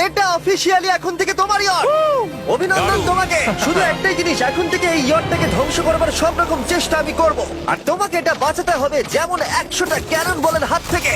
এটা অফিসিয়ালি এখন থেকে তোমার ইয়ট। অভিনন্দন দারুণ। তোমাকে। শুধু একটাই জিনিস, এখন থেকে এই ইয়টটাকে ধ্বংস করবার সব রকম চেষ্টা আমি করব, আর তোমাকে এটা বাঁচাতে হবে যেমন 100টা ক্যানন বলের হাত থেকে,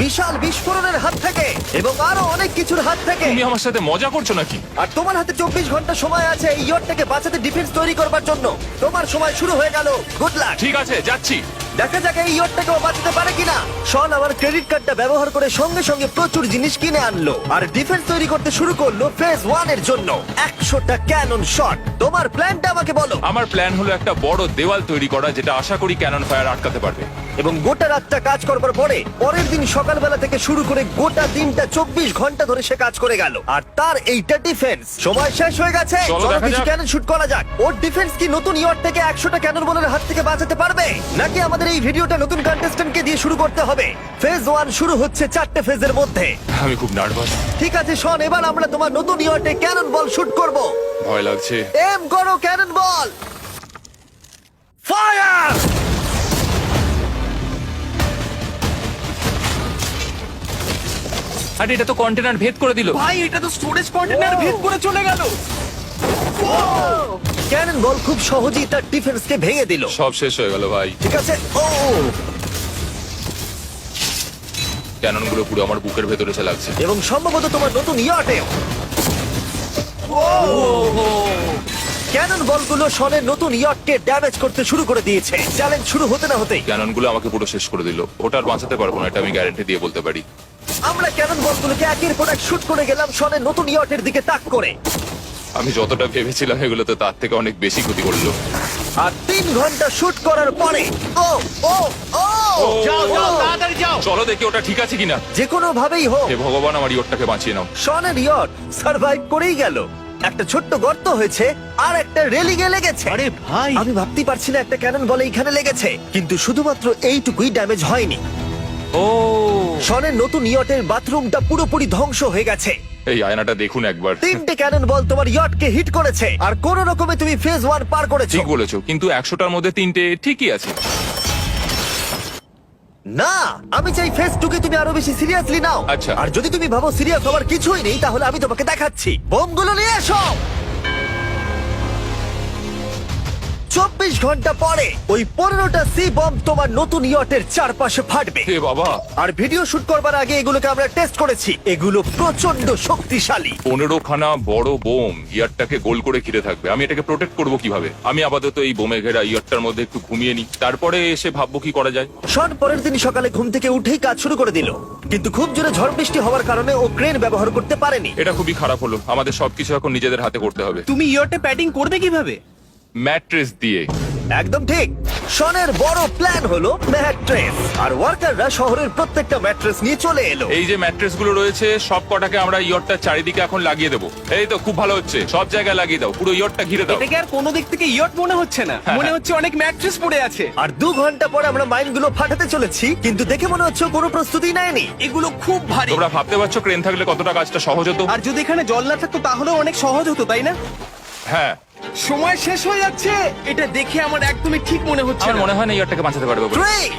বিশাল বিস্ফোরণের হাত থেকে, এবং আরো অনেক কিছুর হাত থেকে। তুমি আমার সাথে মজা করছো নাকি? আর তোমার হাতে 24 ঘন্টা সময় আছে এই ইয়টটাকে বাঁচাতে, ডিফেন্স তৈরি করবার জন্য। তোমার সময় শুরু হয়ে গেল। Good luck. ঠিক আছে, যাচ্ছি। দেখা যাক এই ইয়টটাকেও বাঁচাতে পারে কিনা। শন আমার ক্রেডিট কার্ডটা ব্যবহার করে সঙ্গে সঙ্গে প্রচুর জিনিস কিনে আনলো আর ডিফেন্স তৈরি করতে শুরু করলো ফেজ 1 এর জন্য 100টা ক্যানন শট। তোমার প্ল্যানটা আমাকে বলো। আমার প্ল্যান হলো একটা বড় দেওয়াল তৈরি করা, যেটা আশা করি ক্যানন ফায়ার আটকাতে পারবে। এবং গোটা রাতটা কাজ করবার পরে পরের দিন সকালবেলা থেকে শুরু করে গোটা দিনটা 24 ঘন্টা ধরে সে কাজ করে গেল, আর তার এইটা ডিফেন্স। সময় শেষ হয়ে গেছে। চলো চলো দেখা কিছু যাক। ক্যানন শুট করা যাক। ওর ডিফেন্স কি নতুন ইয়ট থেকে 100টা ক্যানন বলের হাত থেকে বাঁচাতে পারবে, নাকি আমাদের এই ভিডিওটা নতুন কন্টেস্ট্যান্টকে দিয়ে শুরু করতে হবে? ফেজ 1 শুরু হচ্ছে 4টে ফেজের মধ্যে। আমি খুব নার্ভাস। ঠিক আছে শন, এবার আমরা তোমার নতুন ইয়টে ক্যানন বল শুট করব। ভয় লাগছে। এম করো ক্যানন বল। ফায়ার! আরে এটা তো কন্টেনার ভেদ করে দিল। ভাই এটা তো স্টোরেজ কন্টেনার ভেদ করে চলে গেল। ক্যানন বল খুব সহজেই তার ডিফেন্সকে ভেঙে দিল। সব শেষ হয়ে গেল ভাই। ঠিক আছে। ও ক্যানন গুলো পুরো আমার বুকের ভেতরে এসে লাগছে। এবং সম্ভবত তোমার নতুন ইয়টেও। ক্যানন বলগুলো শনের নতুন ইয়টকে ড্যামেজ করতে শুরু করে দিয়েছে। চ্যালেঞ্জ শুরু হতে না হতেই ক্যানন গুলো আমাকে পুরো শেষ করে দিল। ওটা আর বাঁচাতে পারবো না, এটা আমি গ্যারান্টি দিয়ে বলতে পারি। আমরা ক্যানন বলগুলোকে একের পর এক শুট করে গেলাম শনের নতুন ইয়টের দিকে তাক করে। আমি যতটা ভেবেছিলাম এগুলো তো তার থেকে অনেক বেশি ক্ষতি করলো। আর 3 ঘন্টা শুট করার পরে ও ও ও যাও যাও তাড়াতাড়ি যাও। চলো দেখি ওটা ঠিক আছে কিনা। যে কোনো ভাবেই হোক হে ভগবান, আমার ইয়টটাকে বাঁচিয়ে নাও। শনের ইয়ট সার্ভাইভ করেই গেল। একটা ছোট্ট গর্ত হয়েছে আর একটা রেলিং এ লেগেছে। আরে ভাই আমি ভাবতেই পারছি না একটা ক্যানন বলে এখানে লেগেছে, কিন্তু শুধুমাত্র এইটুকুই ড্যামেজ হয়নি। ও শনের নতুন ইয়টের বাথরুমটা পুরোপুরি ধ্বংস হয়ে গেছে। এই আয়নাটা দেখুন একবার। 3টে ক্যানন বল তোমার ইয়টকে হিট করেছে, আর কোন রকমে তুমি ফেজ 1 পার করেছো। ঠিক বলেছো, কিন্তু 100টার মধ্যে 3টে ঠিকই আছে। না, আমি চাই ফেজ 2 কে তুমি আরো বেশি সিরিয়াসলি নাও। আচ্ছা। আর যদি তুমি ভাবো সিরিয়াস হওয়ার কিছুই নেই, তাহলে আমি তোমাকে দেখাচ্ছি। বোমগুলো নিয়ে এসো। 24 ঘন্টা পরে ওই 15টা সি বম্ব তোমার নতুন ইয়টের চারপাশে ফাটবে। হে বাবা, আর ভিডিও শুট করবার আগে এগুলোকে আমরা টেস্ট করেছি। এগুলো প্রচন্ড শক্তিশালী। 15খানা বড় বোম ইয়ারটাকে গোল করে ঘিরে থাকবে। আমি এটাকে প্রোটেক্ট করব কিভাবে? আমি আপাতত এই বোমে ঘেরা ইয়ারটার মধ্যে একটু ঘুমিয়ে নিই, তারপরে এসে ভাববো কি করা যায়। শন পরের দিন সকালে ঘুম থেকে উঠেই কাজ শুরু করে দিল, কিন্তু খুব জোরে ঝড় বৃষ্টি হওয়ার কারণে ও ক্রেন ব্যবহার করতে পারেনি। এটা খুবই খারাপ হলো। আমাদের সবকিছু এখন নিজেদের হাতে করতে হবে। তুমি ইয়রটা প্যাডিং করবে কিভাবে? ম্যাট্রেস দিয়ে। একদম ঠিক। শনের বড় প্ল্যান হলো ম্যাট্রেস, আর ওয়ার্কাররা শহরের প্রত্যেকটা ম্যাট্রেস নিয়ে চলে এলো। এই যে ম্যাট্রেস গুলো রয়েছে সব কটাকে আমরা ইয়রটার চারিদিকে এখন লাগিয়ে দেবো। এই তো খুব ভালো হচ্ছে, সব জায়গায় লাগিয়ে দাও, পুরো ইয়রটা ঘিরে দাও। এটাকে আর কোনো দিক থেকে ইয়ট মনে হচ্ছে না, মনে হচ্ছে অনেক ম্যাট্রেস পড়ে আছে। আর 2 ঘন্টা পরে আমরা মাইনগুলো ফাটাতে চলেছি, কিন্তু দেখে মনে হচ্ছে কোনো প্রস্তুতি নেয়নি। এগুলো খুব ভারী। তোমরা ভাবতে পারছো ক্রেন থাকলে কতটা কাজটা সহজ হতো? আর যদি এখানে জল না থাকতো তাহলেও অনেক সহজ হতো, তাই না? হ্যাঁ, সময় শেষ হয়ে যাচ্ছে। এটা দেখে আমার একদমই ঠিক মনে হচ্ছে আমার না। মনে হয় না ইয়রটাকে বাঁচাতে পারবে বলে। 3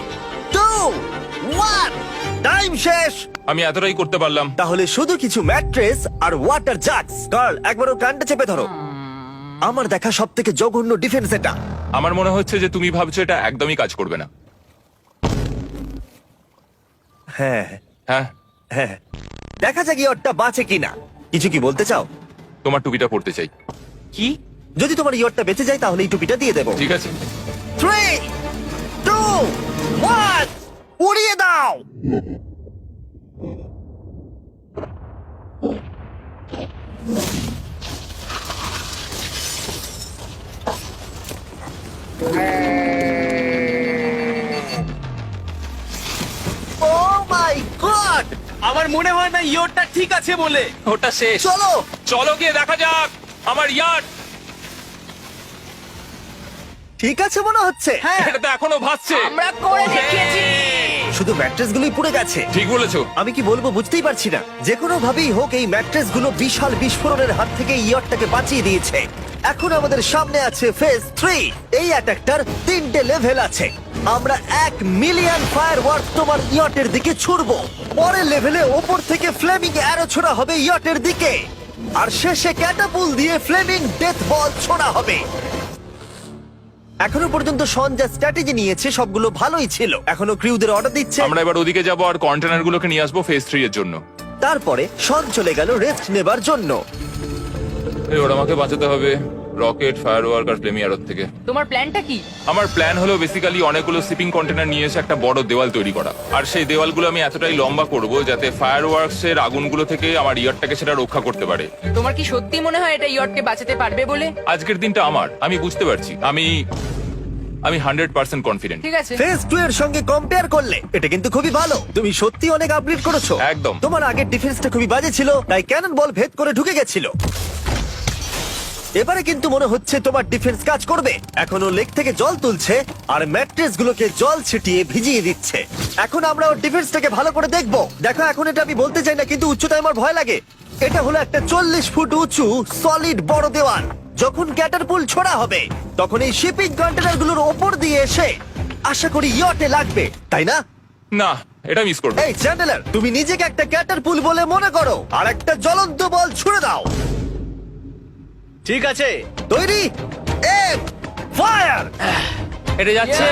2 1 টাইম শেষ। আমি এতটাই করতে পারলাম। তাহলে শুধু কিছু ম্যাট্রেস আর ওয়াটার জাগস। কার্ল, একবার ওর কানটা চেপে ধরো। আমার দেখা সবথেকে জঘন্য ডিফেন্স এটা। আমার মনে হচ্ছে যে তুমি ভাবছো এটা একদমই কাজ করবে না। হ্যাঁ হ্যাঁ, হ্যাঁ, দেখা যাক ইয়টটা বাঁচে কিনা। কিছু কি বলতে চাও? তোমার টুপিটা পড়তে চাই। কি? যদি তোমার ইয়টটা বেঁচে যায় তাহলে এই টুপিটা দিয়ে দেবো। ঠিক আছে। 3 2 1 উড়িয়ে দাও। ও মাই গড! আমার মনে হয় না ইয়রটা ঠিক আছে বলে। ওটা শেষ। চলো চলো গিয়ে দেখা যাক আমার ইয়ার্ড। ঠিক আছে মনে হচ্ছে। হ্যাঁ, এটা তো এখনো ভাসছে। আমরা করে দেখিয়েছি। শুধু ম্যাট্রেস গুলোই পুড়ে গেছে। ঠিক বলেছো। আমি কি বলবো বুঝতেই পারছি না। যে কোনো ভাবেই হোক এই ম্যাট্রেস গুলো বিশাল বিস্ফোরণের হাত থেকে ইয়টটাকে বাঁচিয়ে দিয়েছে। এখন আমাদের সামনে আছে ফেজ 3। এই অ্যাটাকটার 3টে লেভেল আছে। আমরা 1,000,000 ফায়ারওয়ার্ক তোমার ইয়টের দিকে ছুড়বো। পরের লেভেলে ওপর থেকে ফ্লেমিং অ্যারো ছোড়া হবে ইয়টের দিকে, আর শেষে ক্যাটাপুল দিয়ে ফ্লেমিং ডেথ বল ছোড়া হবে। এখনো পর্যন্ত শন যা স্ট্র্যাটেজি নিয়েছে সবগুলো ভালোই ছিল। এখনো ক্রিউদের অর্ডার দিচ্ছে। আমরা এবার ওদিকে যাব আর কন্টেনার গুলোকে নিয়ে আসবো ফেজ 3 এর জন্য। তারপরে শন চলে গেল রেস্ট নেবার জন্য। এবার আমাকে বাঁচাতে হবে রকেট, ফায়ারওয়ার্ক আর ফ্লেমি অ্যারোর থেকে। তোমার প্ল্যানটা কি? আমার প্ল্যান হলো বেসিক্যালি অনেকগুলো শিপিং কন্টেনার নিয়ে এসে একটা বড় দেওয়াল তৈরি করা, আর সেই দেওয়ালগুলো আমি এতটাই লম্বা করব যাতে ফায়ারওয়ার্কস এর আগুনগুলো থেকে আমার ইয়ারটাকে সেটা রক্ষা করতে পারে। তোমার কি সত্যি মনে হয় এটা ইয়টকে বাঁচাতে পারবে বলে? আজকের দিনটা আমার, আমি বুঝতে পারছি। আমি 100% কনফিডেন্ট। ঠিক আছে। ফেজ 2 এর সঙ্গে কম্পেয়ার করলে এটা কিন্তু খুবই ভালো। তুমি সত্যি অনেক আপগ্রেড করেছো। একদম। তোমার আগের ডিফেন্সটা খুবই বাজে ছিল, তাই ক্যানন বল ভেদ করে ঢুকে গেছিল। এবারে কিন্তু মনে হচ্ছে তোমার ডিফেন্স কাজ করবে। এখনো লেক থেকে জল তুলছে আর ম্যাট্রেস গুলোকে জল ছিটিয়ে ভিজিয়ে দিচ্ছে। এখন আমরা ওর ডিফেন্সটাকে ভালো করে দেখবো। দেখো, এখন এটা আমি বলতে চাই না, কিন্তু উচ্চতায় আমার ভয় লাগে। এটা হলো একটা 40 ফুট উঁচু সলিড বড় দেওয়াল। যখন ক্যাটারপুল ছোড়া হবে তখন এই শিপিং কন্টেনার গুলোর ওপর দিয়ে এসে আশা করি ইয়টে লাগবে, তাই না? না, এটা মিস করব। এই চ্যান্ডেলার, তুমি নিজেকে একটা ক্যাটারপুল বলে মনে করো আর একটা জ্বলন্ত বল ছুড়ে দাও। ঠিক আছে। তৈরি, এম ফায়ার। এটা যাচ্ছে।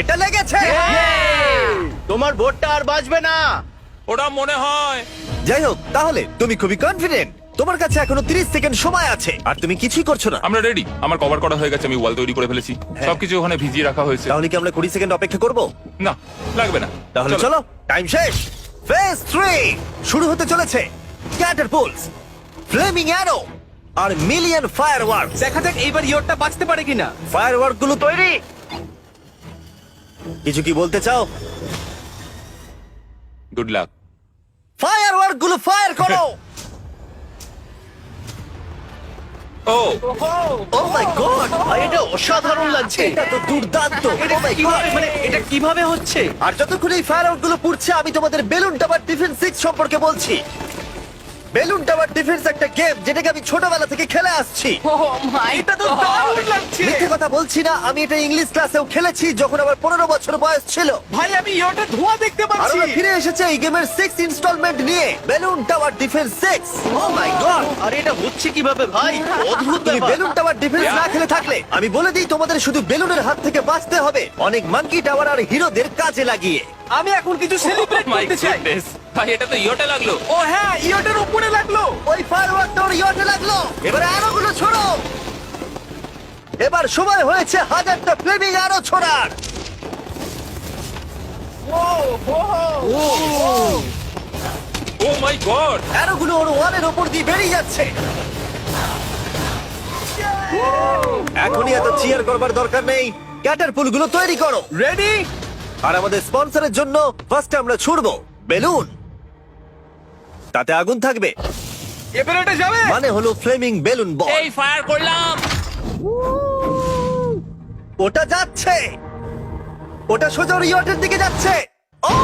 এটা লেগেছে। তোমার বোটটা আর বাজবে না। ওটা মনে হয়। যাই হোক, তাহলে তুমি খুবই কনফিডেন্ট। তোমার কাছে এখনো 30 সেকেন্ড সময় আছে আর তুমি কিছুই করছো না। আমরা রেডি, আমার কভার করা হয়ে গেছে, আমি ওয়াল তৈরি করে ফেলেছি, সবকিছু ওখানে ভিজিয়ে রাখা হয়েছে। তাহলে কি আমরা 20 সেকেন্ড অপেক্ষা করব? না, লাগবে না। তাহলে চলো, টাইম শেষ। ফেজ 3 শুরু হতে চলেছে। ক্যাটারপুলস, ফ্লেমিং অ্যারো আর মিলিয়ন ফায়ারওয়ার্ক। দেখা যাক এইবার ইয়টটা বাঁচতে পারে কিনা। ফায়ারওয়ার্ক গুলো তৈরি। কিছু কি বলতে চাও? Good luck. ফায়ারওয়ার্ক গুলো ফায়ার করো। ও ও মাই গড, এটা অসাধারণ লাগছে। এটা তো দুর্দান্ত। এটা Oh my কিভাবে, God! মানে এটা কিভাবে হচ্ছে? আর যতক্ষণ এই ফায়ারওয়ার্ক গুলো পুড়ছে আমি তোমাদের বেলুন টাওয়ার ডিফেন্স 6 সম্পর্কে বলছি। বেলুন টাওয়ার ডিফেন্স একটা গেম যেটাকে আমি ছোটবেলা থেকে খেলে আসছি। ও মাই এটা তো দারুণ লাগছে। মিথ্যে কথা বলছি না, আমি এটা ইংলিশ ক্লাসেও খেলেছি যখন আমার 15 বছর বয়স ছিল। ভাই, আমি ইয়টে ধোঁয়া দেখতে আর পাচ্ছি। ওরা ফিরে এসেছে এই গেমের 6 ইনস্টলমেন্ট নিয়ে, বেলুন টাওয়ার ডিফেন্স 6। ও মাই গড, আর এটা হচ্ছে কিভাবে ভাই? অদ্ভুত তুমি ব্যাপার। বেলুন টাওয়ার ডিফেন্স না খেলে থাকলে আমি বলে দিই তোমাদের শুধু বেলুনের হাত থেকে বাঁচতে হবে অনেক মাঙ্কি টাওয়ার আর হিরোদের কাজে লাগিয়ে। আমি এখন কিছু সেলিব্রেট মাই করতে চাই। গুডনেস, ভাই এটা তো ইয়োটা লাগলো। ও হ্যাঁ, ইয়টের উপরে লাগলো। ওই ফায়ারওয়ার্ক তোর ইয়টে লাগলো। এবার অ্যারোগুলো ছোড়ো। এবার সময় হয়েছে 1000টা ফ্লেমিং অ্যারো ছোড়ার। ও মাই গড, অ্যারোগুলো ওর ওয়ালের ওপর দিয়ে বেরিয়ে যাচ্ছে। এখনই এত চিয়ার করবার দরকার নেই, ক্যাটারপুলগুলো তৈরি করো। রেডি? আর আমাদের স্পন্সরের জন্য ফার্স্ট আমরা ছুড়বো বেলুন, তাতে আগুন থাকবে, এবার এটা যাবে। মানে হলো ফ্লেমিং বেলুন বল। এই ফায়ার করলাম। ওটা যাচ্ছে, ওটা সোজা ওর ইয়টের দিকে যাচ্ছে। ও,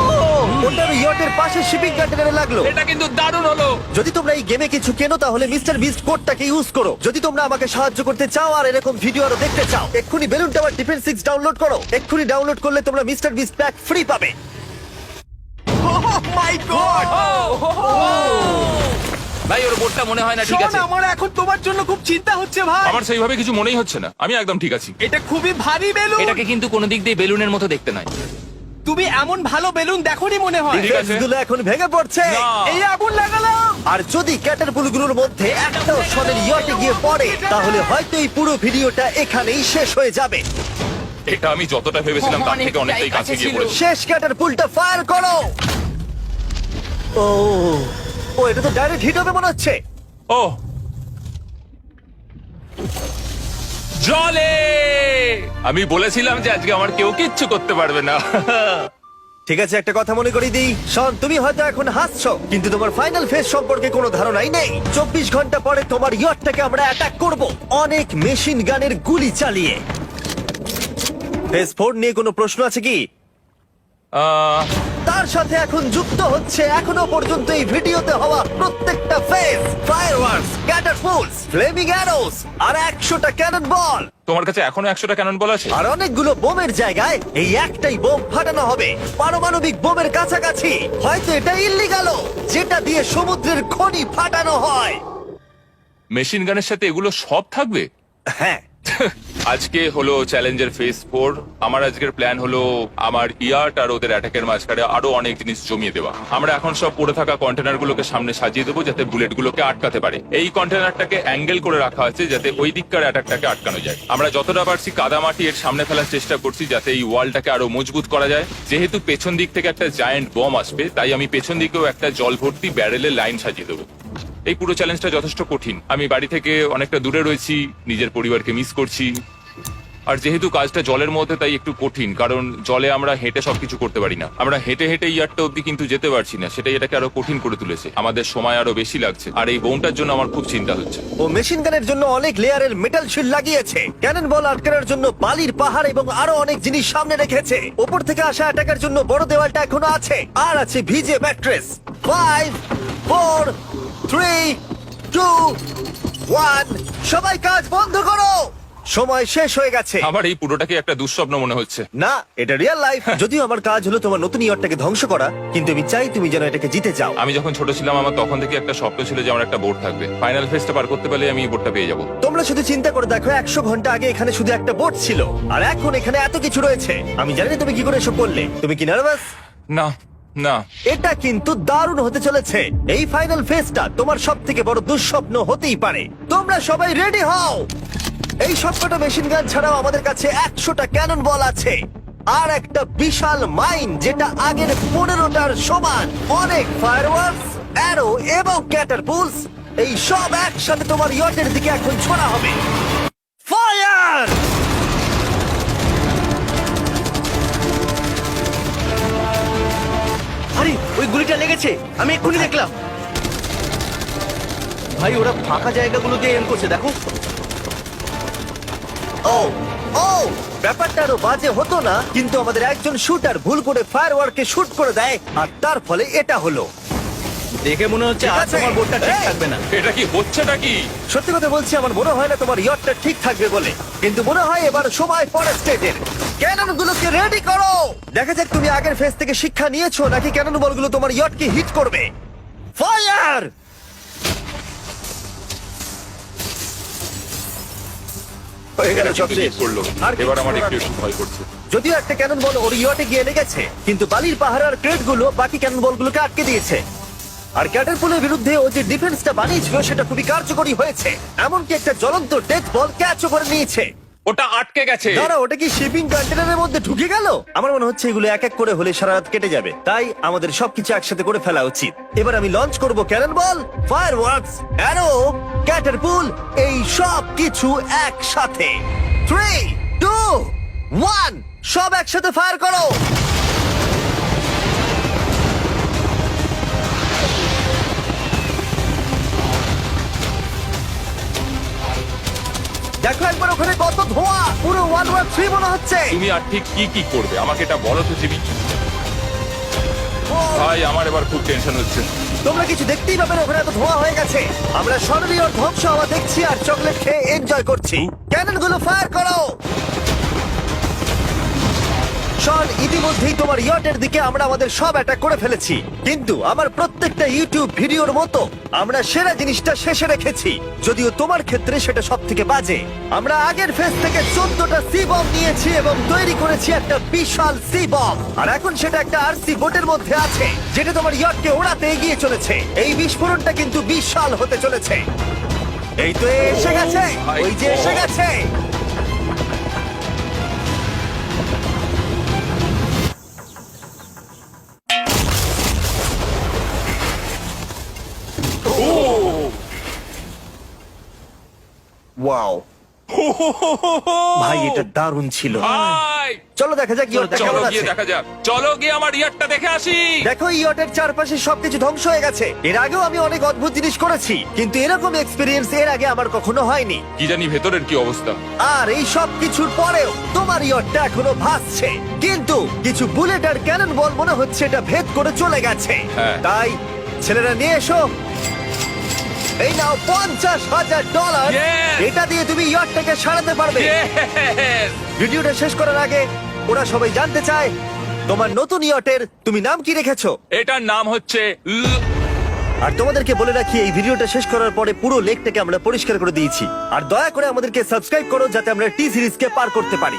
ওটার ইয়টের পাশে শিপিং কন্টেনারে লাগলো। এটা কিন্তু দারুণ হলো। যদি তোমরা এই গেমে কিছু কেনো তাহলে মিস্টার বিস্ট কোডটাকে ইউজ করো। যদি তোমরা আমাকে সাহায্য করতে চাও আর এরকম ভিডিও আরো দেখতে চাও, এক্ষুনি বেলুন টাওয়ার ডিফেন্স 6 ডাউনলোড করো। এক্ষুনি ডাউনলোড করলে তোমরা মিস্টার বিস্ট প্যাক ফ্রি পাবে। Oh my God! ভাই ওর বোর্ডটা মনে হয় না ঠিক শোন, আছে। আমার এখন তোমার জন্য খুব চিন্তা হচ্ছে ভাই। আমার সেইভাবে কিছু মনেই হচ্ছে না, আমি একদম ঠিক আছি। এটা খুবই ভারী বেলুন। এটাকে কিন্তু কোনো দিক দিয়ে বেলুনের মতো দেখতে নয়। তুমি এমন ভালো বেলুন দেখোনি মনে হয়। ঠিক আছে। ডিফেন্সগুলো এখন ভেঙে পড়ছে। না। এই আগুন লাগালাম। আর যদি ক্যাটারপুলগুলোর মধ্যে একটাও শনের ইয়টে গিয়ে পড়ে তাহলে হয়তো এই পুরো ভিডিওটা এখানেই শেষ হয়ে যাবে। এটা আমি যতটা ভেবেছিলাম তার থেকে অনেকটাই কাছে গিয়ে পড়েছে। শেষ ক্যাটারপুলটা ফায়ার করো। ও ও, এটা তো ডাইরেক্ট হিট হবে মনে হচ্ছে। ও জলে, আমি বলেছিলাম যে আজকে আমার কেউ কিচ্ছু করতে পারবে না। ঠিক আছে, একটা কথা মনে করিয়ে দিই, শন, তুমি হয়তো এখন হাসছো কিন্তু তোমার ফাইনাল ফেজ সম্পর্কে কোনো ধারণাই নেই। 24 ঘন্টা পরে তোমার ইয়টটাকে আমরা অ্যাটাক করব অনেক মেশিন গানের গুলি চালিয়ে। ফেজ 4 নিয়ে কোনো প্রশ্ন আছে কি? তার সাথে এখন যুক্ত হচ্ছে এখনো পর্যন্ত এই ভিডিওতে হওয়া প্রত্যেকটা phase, fireworks, catapults, flaming arrows আর 100টা ক্যানন বল। তোমার কাছে এখনো 100টা ক্যানন বল আছে? আর অনেকগুলো বোমের জায়গায় এই একটাই বোম ফাটানো হবে, পারমাণবিক বোমের কাছাকাছি। হয়তো এটা ইল্লিগালও, যেটা দিয়ে সমুদ্রের খনি ফাটানো হয়। মেশিন গানের সাথে এগুলো সব থাকবে? হ্যাঁ, আজকে হলো চ্যালেঞ্জের ফেজ 4। আমার আজকের প্ল্যান হলো আমার ইয়ার্ট আর ওদের অ্যাটাকের মাঝখানে আরো অনেক জিনিস জমিয়ে দেওয়া। আমরা এখন সব পড়ে থাকা কন্টেনার গুলোকে সামনে সাজিয়ে দেবো যাতে বুলেট গুলোকে আটকাতে পারে। এই কন্টেনারটাকে অ্যাঙ্গেল করে রাখা আছে যাতে ওই দিককার অ্যাটাকটাকে আটকানো যায়। আমরা যতটা পারছি কাদামাটি এর সামনে ফেলার চেষ্টা করছি যাতে এই ওয়ালটাকে আরো মজবুত করা যায়। যেহেতু পেছন দিক থেকে একটা জায়ান্ট বম আসবে, তাই আমি পেছন দিকেও একটা জল ভর্তি ব্যারেলের লাইন সাজিয়ে দেবো। এই পুরো চ্যালেঞ্জটা যথেষ্ট কঠিন। আমি বাড়ি থেকে অনেকটা দূরে রয়েছি, নিজের পরিবারকে মিস করছি। আর যেহেতু কাজটা জলের মধ্যে, তাই একটু কঠিন, কারণ জলে আমরা হেঁটে সবকিছু করতে পারি না। আমরা হেঁটে হেঁটে ইয়ারটা অব্দি কিন্তু যেতে পারছি না, সেটাই এটাকে আরো কঠিন করে তুলেছে। আমাদের সময় আরো বেশি লাগছে, আর এই বোমটার জন্য আমার খুব চিন্তা হচ্ছে। ও মেশিন গানের জন্য অনেক লেয়ারের মেটাল শিল্ড লাগিয়েছে, ক্যানন বল আটকানোর জন্য বালির পাহাড় এবং আরো অনেক জিনিস সামনে রেখেছে। ওপর থেকে আসা অ্যাটাকের জন্য বড় দেওয়ালটা এখনো আছে, আর আছে ভিজে ম্যাট্রেস। 5 4 3 2 1, সবাই কাজ বন্ধ করো, সময় শেষ হয়ে গেছে। আমার এই পুরোটাকে একটা দুঃস্বপ্ন মনে হচ্ছে। না, এটা রিয়েল লাইফ। যদিও আমার কাজ হলো তোমার নতুন ইয়ারটাকে ধ্বংস করা, কিন্তু আমি চাই তুমি যেন এটাকে জিতে যাও। আমি যখন ছোট ছিলাম, আমার তখন থেকে একটা স্বপ্ন ছিল যে আমার একটা বোর্ড থাকবে। ফাইনাল ফেজটা পার করতে পারলে আমি এই বোর্ডটা পেয়ে যাবো। তোমরা শুধু চিন্তা করে দেখো, 100 ঘন্টা আগে এখানে শুধু একটা বোট ছিল, আর এখন এখানে এত কিছু রয়েছে। আমি জানি না তুমি কি করে এসব করলে। তুমি কি নার্ভাস? না না, এটা কিন্তু দারুণ হতে চলেছে। এই ফাইনাল ফেজটা তোমার সব থেকে বড় দুঃস্বপ্ন হতেই পারে। তোমরা সবাই রেডি হও। এই সবকটা মেশিন গান ছাড়াও আমাদের কাছে 100টা ক্যানন বল আছে, আর একটা বিশাল মাইন যেটা আগের 15টার সমান। অনেক ফায়ারওয়ার্কস, অ্যারো এবং ক্যাটারপুলস, এই সব একসাথে তোমার ইয়টের দিকে এখন ছোড়া হবে। ফায়ার! আরে ওই গুলিটা লেগেছে, আমি এক্ষুনি দেখলাম। ভাই ওরা ফাঁকা জায়গাগুলোকে এম করছে, দেখো। ও ও, ব্যাপারটা আরো বাজে হতো না, কিন্তু আমাদের একজন শুটার ভুল করে ফায়ারওয়ার্ককে শুট করে দেয়, আর তার ফলে এটা হলো। দেখে মনে হচ্ছে ঠিক আর আছে। তোমার বোটটা ঠিক এই! থাকবে না। এটা কি হচ্ছেটা কি? সত্যি কথা বলছি, আমার মনে হয় না তোমার ইয়টটা ঠিক থাকবে বলে, কিন্তু মনে হয় এবার সময় ফরেস্টের। ক্যানন গুলোকে রেডি করো। দেখা যাক তুমি আগের ফেজ থেকে শিক্ষা নিয়েছো নাকি ক্যানন বলগুলো তোমার ইয়টকে হিট করবে। ফায়ার! হয়ে গেল, সব শেষ। করলো। আর এবার আমার কিছু একটু করার নেই। ভয় করছে। যদিও একটা ক্যানন বল ওর ইয়টে গিয়ে লেগেছে, কিন্তু বালির পাহাড় আর ক্রেট গুলো বাকি ক্যানন বলগুলোকে আটকে দিয়েছে। আর ক্যাটারপুলের বিরুদ্ধে ও যে ডিফেন্সটা বানিয়েছিল সেটা খুবই কার্যকরী হয়েছে। এমনকি একটা জ্বলন্ত ডেথ বল ক্যাচও করে নিয়েছে। ওটা আটকে গেছে। দাঁড়া, ওটা কি শিপিং কন্টেনারের মধ্যে ঢুকে গেল? আমার মনে হচ্ছে এগুলো এক এক করে হলে সারা রাত কেটে যাবে, তাই আমাদের সবকিছু একসাথে করে ফেলা উচিত। এবার আমি লঞ্চ করব ক্যানন বল, ফায়ারওয়ার্কস, অ্যারো, ক্যাটারপুল, এই সব কিছু একসাথে। 3 2 1, সব একসাথে ফায়ার করো। দেখো একবার ওখানে কত ধোঁয়া, পুরো 1 ওয়ার 3 মনে হচ্ছে। তুমি আর ঠিক কি কি করবে আমাকে এটা বলো তো জিমি। ভাই আমার এবার খুব টেনশন হচ্ছে। তোমরা কিছু দেখতেই পাবে না, ওখানে এত ধোঁয়া হয়ে গেছে। আমরা সরাসরি ওর ধ্বংস হওয়া দেখছি আর চকলেট খেয়ে এনজয় করছি। ক্যানন গুলো ফায়ার করো। শন, ইতিমধ্যেই তোমার ইয়টের দিকে আমরা আমাদের সব অ্যাটাক করে ফেলেছি, কিন্তু আমার প্রত্যেকটা ইউটিউব ভিডিওর মতো আমরা সেরা জিনিসটা শেষে রেখেছি, যদিও তোমার ক্ষেত্রে সেটা সব থেকে বাজে। আমরা আগের ফেজ থেকে 14টা সি বম নিয়েছি এবং তৈরি করেছি একটা বিশাল সি বম, আর এখন সেটা একটা আরসি বোটের মধ্যে আছে যেটা তোমার ইয়টকে ওড়াতে এগিয়ে চলেছে। এই বিস্ফোরণটা কিন্তু বিশাল হতে চলেছে। এই তো এসে গেছে, ওই যে এসে গেছে। ওয়াও, ভাই এটা দারুণ ছিল। ভাই চলো দেখা যাক ইয়টটা চলো কেমন গিয়ে আছে। দেখা যাক, চলো গিয়ে আমার ইয়ারটা দেখে আসি। দেখো ইয়টের চারপাশে সবকিছু ধ্বংস হয়ে গেছে। এর আগেও আমি অনেক অদ্ভুত জিনিস করেছি, কিন্তু এরকম এক্সপিরিয়েন্স এর আগে আমার কখনো হয়নি। কি জানি ভেতরের কি অবস্থা। আর এই সব কিছুর পরেও তোমার ইয়টটা এখনো ভাসছে, কিন্তু কিছু বুলেট আর ক্যানন বল মনে হচ্ছে এটা ভেদ করে চলে গেছে। হ্যাঁ। তাই ছেলেরা নিয়ে এসো, এই নাও $50,000। Yes! এটা দিয়ে তুমি ইয়টটাকে সারাতে পারবে। Yes! ভিডিওটা শেষ করার আগে ওরা সবাই জানতে চায় তোমার নতুন ইয়টের তুমি নাম কি রেখেছো। এটার নাম হচ্ছে আর তোমাদেরকে বলে রাখি এই ভিডিওটা শেষ করার পরে পুরো লেকটাকে আমরা পরিষ্কার করে দিয়েছি। আর দয়া করে আমাদেরকে সাবস্ক্রাইব করো যাতে আমরা টি সিরিজকে পার করতে পারি।